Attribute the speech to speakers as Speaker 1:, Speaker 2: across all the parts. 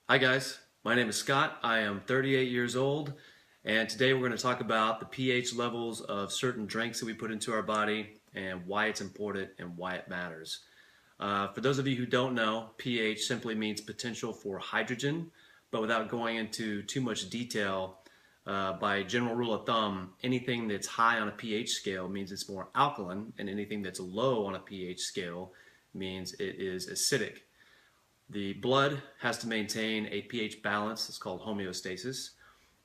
Speaker 1: Hi guys, my name is Scott. I am 38 years old, and today we're going to talk about the pH levels of certain drinks that we put into our body and why it's important and why it matters. For those of you who don't know, pH simply means potential for hydrogen, but without going into too much detail, by general rule of thumb, anything that's high on a pH scale means it's more alkaline, and anything that's low on a pH scale means it is acidic. The blood has to maintain a pH balance. It's called homeostasis.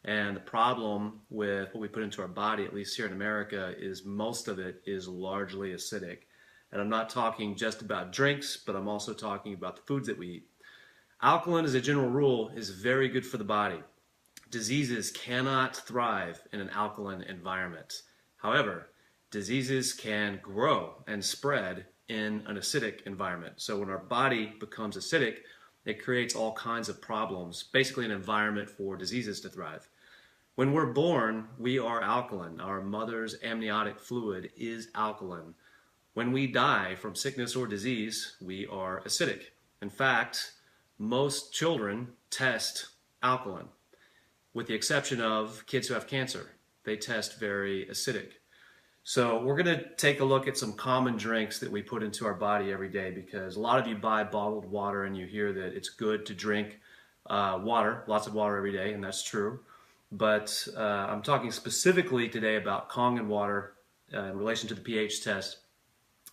Speaker 1: And the problem with what we put into our body, at least here in America, is most of it is largely acidic. And I'm not talking just about drinks, but I'm also talking about the foods that we eat. Alkaline, as a general rule, is very good for the body. Diseases cannot thrive in an alkaline environment. However, diseases can grow and spread in an acidic environment. So when our body becomes acidic, it creates all kinds of problems, basically an environment for diseases to thrive. When we're born, we are alkaline. Our mother's amniotic fluid is alkaline. When we die from sickness or disease, we are acidic. In fact, most children test alkaline, with the exception of kids who have cancer. They test very acidic. So we're going to take a look at some common drinks that we put into our body every day, because a lot of you buy bottled water and you hear that it's good to drink water, lots of water every day, and that's true. But I'm talking specifically today about Kangen water in relation to the pH test,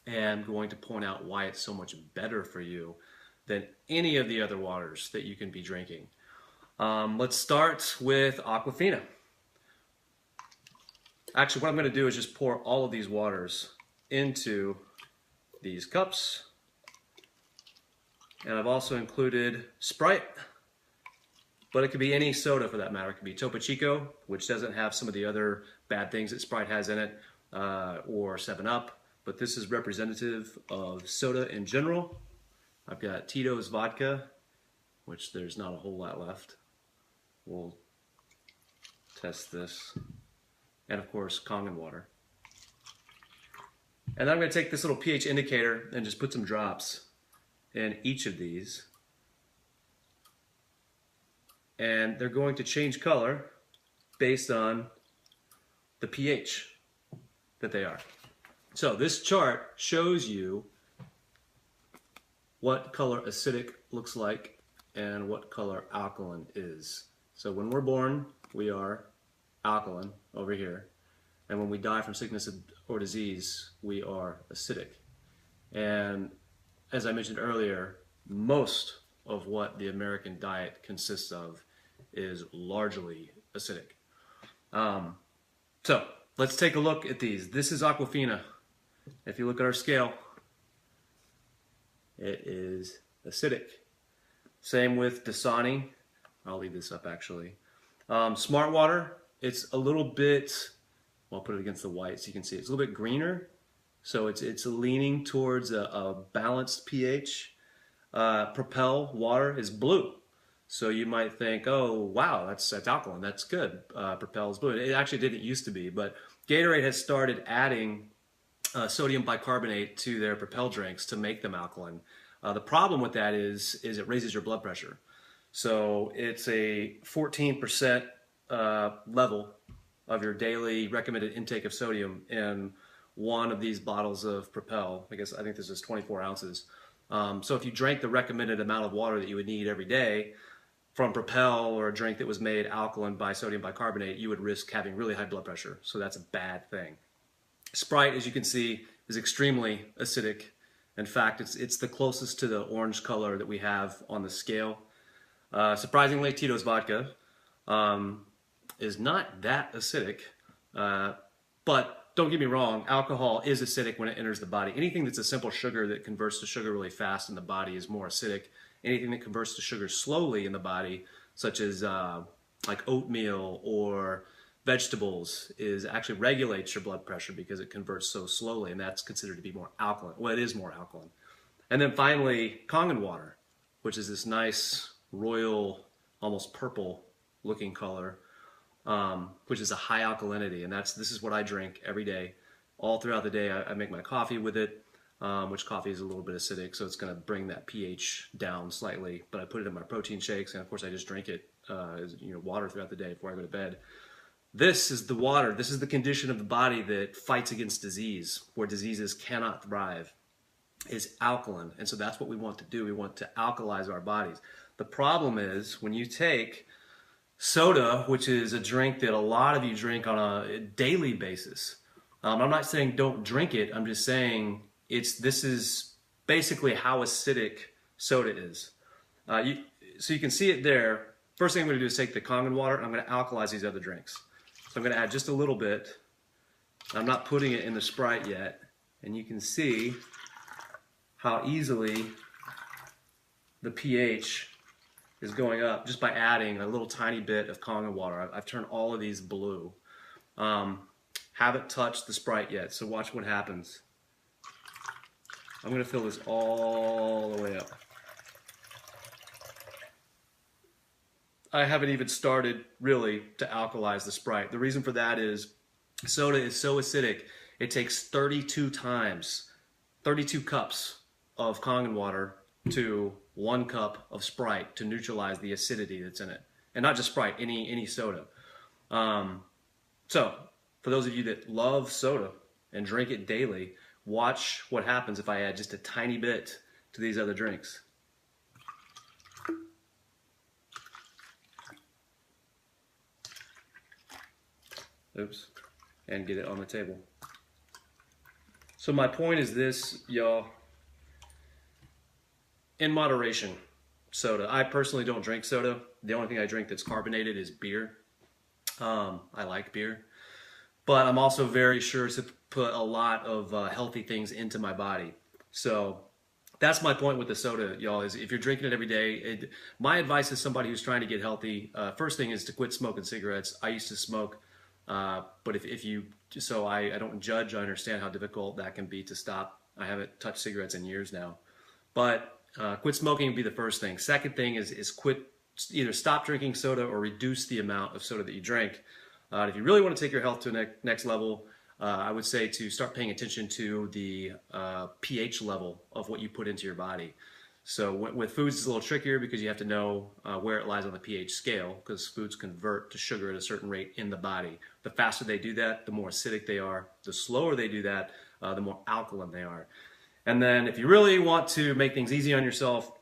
Speaker 1: and going to point out why it's so much better for you than any of the other waters that you can be drinking. Let's start with Aquafina. Actually, what I'm going to do is just pour all of these waters into these cups. And I've also included Sprite, but it could be any soda for that matter. It could be Topo Chico, which doesn't have some of the other bad things that Sprite has in it, or 7-Up, but this is representative of soda in general. I've got Tito's vodka, which there's not a whole lot left. We'll test this. And of course, Kangen water. And then I'm going to take this little pH indicator and just put some drops in each of these. And they're going to change color based on the pH that they are. So this chart shows you what color acidic looks like and what color alkaline is. So when we're born, we are alkaline over here, and when we die from sickness or disease, we are acidic. And as I mentioned earlier, most of what the American diet consists of is largely acidic. So let's take a look at these. This is Aquafina. If you look at our scale, it is acidic. Same with Dasani. I'll leave this up actually. Smart water, it's a little bit, well, I'll put it against the white so you can see it's a little bit greener. So it's leaning towards a balanced pH. Propel water is blue. So you might think, oh, wow, that's alkaline, that's good. Propel is blue. It actually didn't used to be, but Gatorade has started adding sodium bicarbonate to their Propel drinks to make them alkaline. The problem with that is it raises your blood pressure. So it's a 14% level of your daily recommended intake of sodium in one of these bottles of Propel. I think this is 24 ounces. So if you drank the recommended amount of water that you would need every day from Propel or a drink that was made alkaline by sodium bicarbonate, you would risk having really high blood pressure. So that's a bad thing. Sprite, as you can see, is extremely acidic. In fact, it's the closest to the orange color that we have on the scale. Surprisingly, Tito's vodka is not that acidic, but don't get me wrong, alcohol is acidic when it enters the body. Anything that's a simple sugar that converts to sugar really fast in the body is more acidic. Anything that converts to sugar slowly in the body, such as like oatmeal or vegetables, actually regulates your blood pressure because it converts so slowly, and that's considered to be more alkaline. Well, it is more alkaline. And then finally, Kangen water, which is this nice royal, almost purple looking color, which is a high alkalinity, and this is what I drink every day. All throughout the day, I make my coffee with it. which coffee is a little bit acidic, so it's going to bring that pH down slightly. But I put it in my protein shakes, and of course I just drink it as water throughout the day before I go to bed. This is the water. This is the condition of the body that fights against disease, where diseases cannot thrive, is alkaline. And so that's what we want to do. We want to alkalize our bodies. The problem is when you take soda, which is a drink that a lot of you drink on a daily basis. I'm not saying don't drink it. I'm just saying this is basically how acidic soda is. So you can see it there. First thing I'm going to do is take the Kangen water and I'm going to alkalize these other drinks. So I'm going to add just a little bit. I'm not putting it in the Sprite yet. And you can see how easily the pH is going up just by adding a little tiny bit of Kangen water. I've turned all of these blue. Haven't touched the Sprite yet, so watch what happens. I'm going to fill this all the way up. I haven't even started really to alkalize the Sprite. The reason for that is soda is so acidic, it takes 32 cups of Kangen water to 1 cup of Sprite to neutralize the acidity that's in it. And not just Sprite, any soda. So, for those of you that love soda and drink it daily, watch what happens if I add just a tiny bit to these other drinks. Oops. And get it on the table. So my point is this, y'all. In moderation, soda. I personally don't drink soda. The only thing I drink that's carbonated is beer. I like beer. But I'm also very sure to put a lot of healthy things into my body. So that's my point with the soda, y'all, is if you're drinking it every day, my advice is somebody who's trying to get healthy, first thing is to quit smoking cigarettes. I used to smoke, but I don't judge. I understand how difficult that can be to stop. I haven't touched cigarettes in years now. But quit smoking would be the first thing. Second thing is either stop drinking soda or reduce the amount of soda that you drink. If you really want to take your health to the next level, I would say to start paying attention to the pH level of what you put into your body. So with foods, it's a little trickier because you have to know where it lies on the pH scale, because foods convert to sugar at a certain rate in the body. The faster they do that, the more acidic they are. The slower they do that, the more alkaline they are. And then if you really want to make things easy on yourself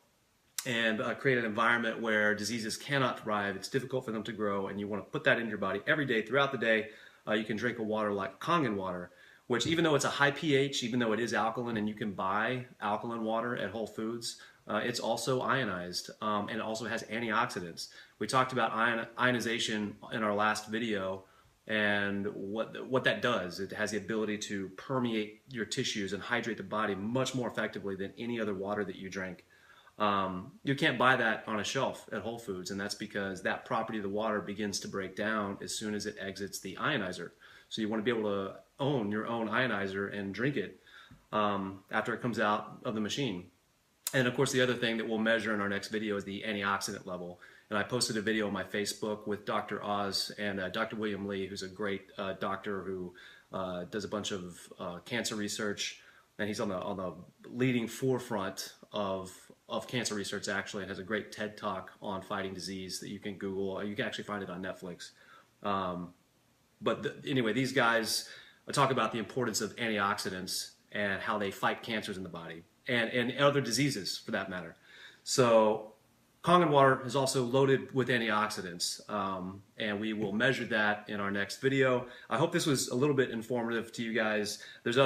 Speaker 1: and create an environment where diseases cannot thrive, it's difficult for them to grow, and you want to put that in your body every day throughout the day, you can drink a water like Kangen water, which even though it's a high pH, even though it is alkaline and you can buy alkaline water at Whole Foods, it's also ionized and it also has antioxidants. We talked about ionization in our last video, and what that does. It has the ability to permeate your tissues and hydrate the body much more effectively than any other water that you drink. You can't buy that on a shelf at Whole Foods, and that's because that property of the water begins to break down as soon as it exits the ionizer. So you want to be able to own your own ionizer and drink it after it comes out of the machine. And of course, the other thing that we'll measure in our next video is the antioxidant level. And I posted a video on my Facebook with Dr. Oz and Dr. William Lee, who's a great doctor who does a bunch of cancer research, and he's on the leading forefront of cancer research actually, and has a great TED Talk on fighting disease that you can Google. You can actually find it on Netflix. Anyway, these guys talk about the importance of antioxidants and how they fight cancers in the body and other diseases for that matter. So Kangen water is also loaded with antioxidants, and we will measure that in our next video. I hope this was a little bit informative to you guys. There's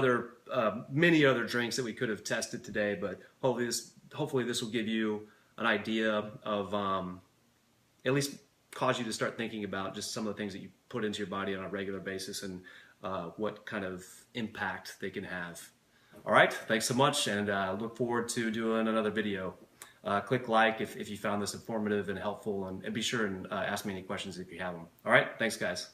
Speaker 1: many other drinks that we could have tested today, but hopefully this will give you an idea of at least cause you to start thinking about just some of the things that you put into your body on a regular basis and what kind of impact they can have. All right, thanks so much, and look forward to doing another video. Click like if you found this informative and helpful, and be sure and ask me any questions if you have them. All right, thanks guys.